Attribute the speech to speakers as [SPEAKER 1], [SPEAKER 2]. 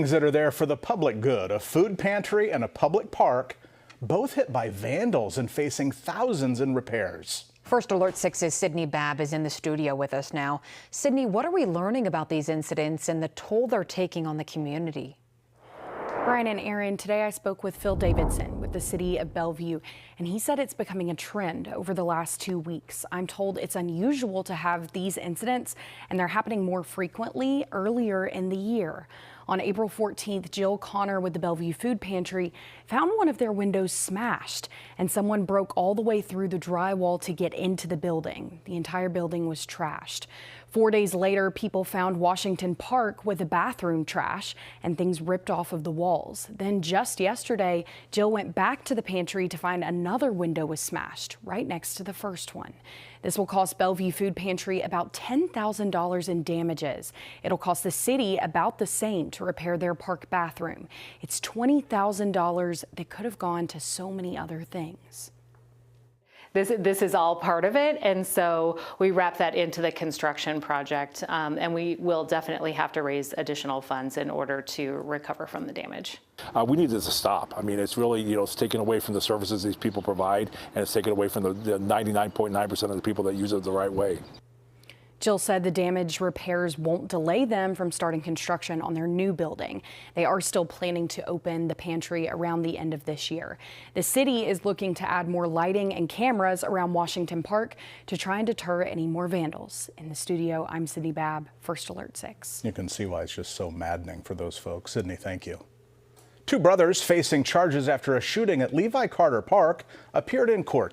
[SPEAKER 1] Things that are there for the public good, a food pantry and a public park, both hit by vandals and facing thousands in repairs.
[SPEAKER 2] First Alert 6's Sydney Babb is in the studio with us now. Sydney, what are we learning about these incidents and the toll they're taking on the community?
[SPEAKER 3] Brian and Aaron, today I spoke with Phil Davidson with the city of Bellevue, and he said it's becoming a trend over the last 2 weeks. I'm told it's unusual to have these incidents, and they're happening more frequently earlier in the year. On April 14th, Jill Connor with the Bellevue Food Pantry found one of their windows smashed, and someone broke all the way through the drywall to get into the building. The entire building was trashed. 4 days later, people found Washington Park with a bathroom trash and things ripped off of the walls. Then just yesterday, Jill went back to the pantry to find another window was smashed right next to the first one. This will cost Bellevue Food Pantry about $10,000 in damages. It'll cost the city about the same to repair their park bathroom. It's $20,000 that could have gone to so many other things.
[SPEAKER 4] This is all part of it, and so we wrap that into the construction project, and we will definitely have to raise additional funds in order to recover from the damage.
[SPEAKER 5] We need this to stop. I mean, it's really, it's taken away from the services these people provide, and it's taken away from the 99.9% of the people that use it the right way.
[SPEAKER 3] Jill said the damage repairs won't delay them from starting construction on their new building. They are still planning to open the pantry around the end of this year. The city is looking to add more lighting and cameras around Washington Park to try and deter any more vandals. In the studio, I'm Sydney Babb, First Alert 6.
[SPEAKER 1] You can see why it's just so maddening for those folks. Sydney, thank you. Two brothers facing charges after a shooting at Levi Carter Park appeared in court